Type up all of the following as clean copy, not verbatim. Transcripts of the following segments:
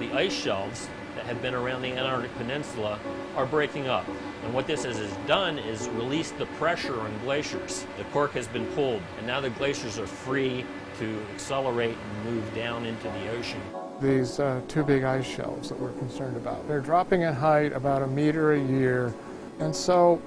the ice shelves that have been around the Antarctic Peninsula are breaking up. And what this has done is released the pressure on glaciers. The cork has been pulled, and now the glaciers are free to accelerate and move down into the ocean. These two big ice shelves that we're concerned about, they're dropping in height about 1 meter a year, and so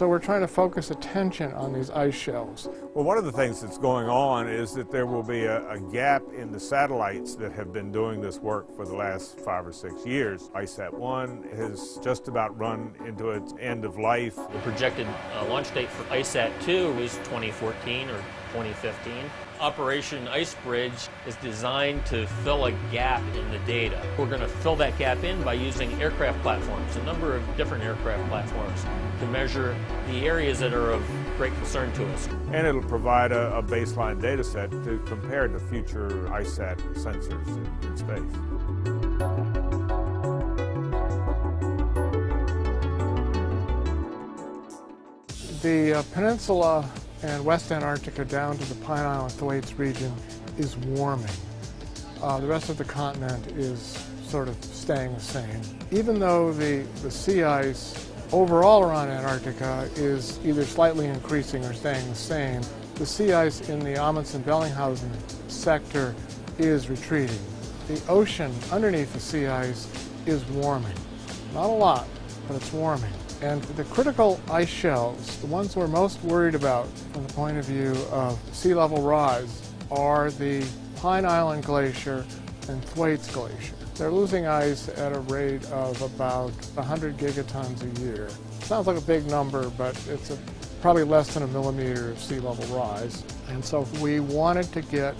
we're trying to focus attention on these ice shelves. Well, one of the things that's going on is that there will be a gap in the satellites that have been doing this work for the last 5 or 6 years. ISAT-1 has just about run into its end of life. The projected launch date for ISAT-2 is 2014 or 2015. Operation Ice Bridge is designed to fill a gap in the data. We're going to fill that gap in by using aircraft platforms, a number of different aircraft platforms, to measure the areas that are of great concern to us. And it'll provide a baseline data set to compare to future ISAT sensors in space. The peninsula and West Antarctica down to the Pine Island Thwaites region is warming. The rest of the continent is sort of staying the same. Even though the sea ice overall around Antarctica is either slightly increasing or staying the same, the sea ice in the Amundsen-Bellinghausen sector is retreating. The ocean underneath the sea ice is warming. Not a lot, but it's warming. And the critical ice shelves, the ones we're most worried about from the point of view of sea level rise, are the Pine Island Glacier and Thwaites Glacier. They're losing ice at a rate of about 100 gigatons a year. Sounds like a big number, but it's probably less than 1 millimeter of sea level rise. And so we wanted to get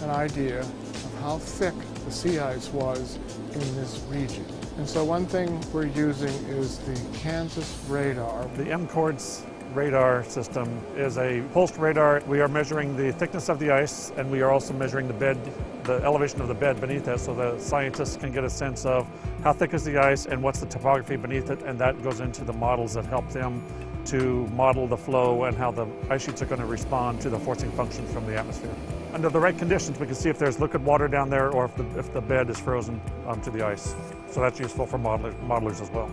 an idea of how thick the sea ice was in this region. And so one thing we're using is the Kansas radar. The M-CORDS radar system is a pulsed radar. We are measuring the thickness of the ice, and we are also measuring the elevation of the bed beneath it, so the scientists can get a sense of how thick is the ice and what's the topography beneath it, and that goes into the models that help them to model the flow and how the ice sheets are going to respond to the forcing functions from the atmosphere. Under the right conditions, we can see if there's liquid water down there or if the bed is frozen onto the ice. So that's useful for modelers as well.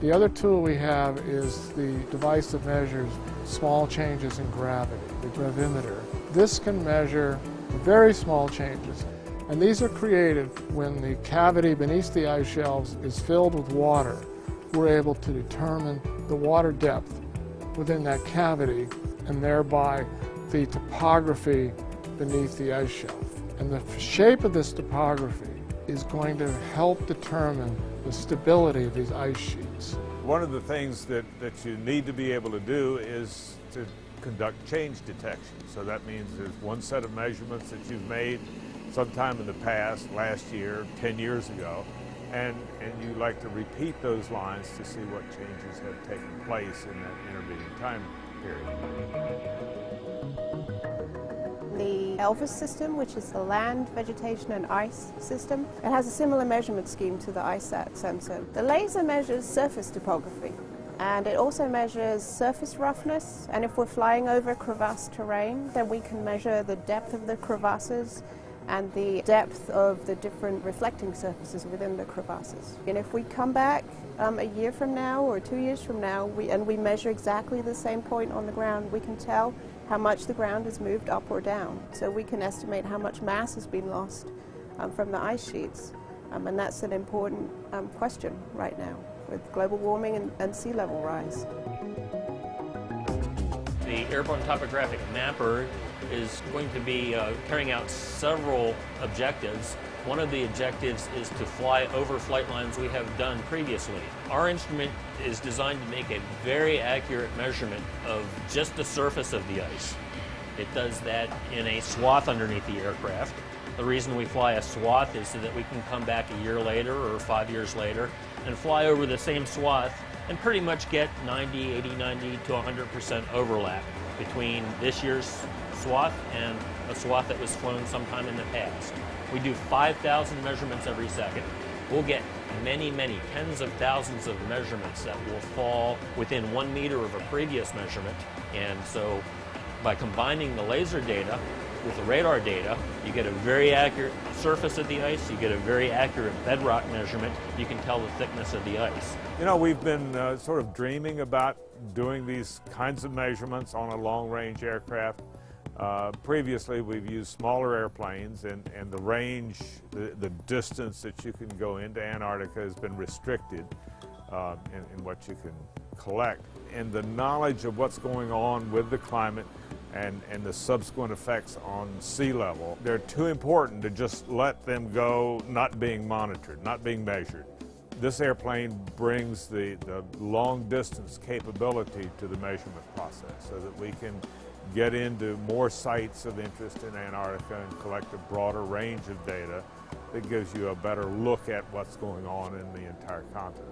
The other tool we have is the device that measures small changes in gravity, the gravimeter. This can measure very small changes, and these are created when the cavity beneath the ice shelves is filled with water. We're able to determine the water depth within that cavity and thereby the topography beneath the ice shelf. And the shape of this topography is going to help determine the stability of these ice sheets. One of the things that you need to be able to do is to conduct change detection. So that means there's one set of measurements that you've made sometime in the past, last year, 10 years ago, and you like to repeat those lines to see what changes have taken place in that intervening time period. The ELVIS system, which is the land, vegetation and ice system, it has a similar measurement scheme to the ISAT sensor. The laser measures surface topography, and it also measures surface roughness, and if we're flying over crevasse terrain, then we can measure the depth of the crevasses and the depth of the different reflecting surfaces within the crevasses. And if we come back a year from now or 2 years from now and we measure exactly the same point on the ground, we can tell how much the ground has moved up or down. So we can estimate how much mass has been lost from the ice sheets. And that's an important question right now with global warming and sea level rise. The Airborne Topographic Mapper is going to be carrying out several objectives. One of the objectives is to fly over flight lines we have done previously. Our instrument is designed to make a very accurate measurement of just the surface of the ice. It does that in a swath underneath the aircraft. The reason we fly a swath is so that we can come back a year later or 5 years later and fly over the same swath and pretty much get 90, 80, 90 to 100% overlap between this year's swath and a swath that was flown sometime in the past. We do 5,000 measurements every second. We'll get many, many tens of thousands of measurements that will fall within 1 meter of a previous measurement. And so by combining the laser data With the radar data, you get a very accurate surface of the ice, you get a very accurate bedrock measurement, you can tell the thickness of the ice. You know, we've been sort of dreaming about doing these kinds of measurements on a long-range aircraft. Previously, we've used smaller airplanes, and the range, the distance that you can go into Antarctica has been restricted in what you can collect. And the knowledge of what's going on with the climate and the subsequent effects on sea level, they're too important to just let them go not being monitored, not being measured. This airplane brings the long distance capability to the measurement process so that we can get into more sites of interest in Antarctica and collect a broader range of data that gives you a better look at what's going on in the entire continent.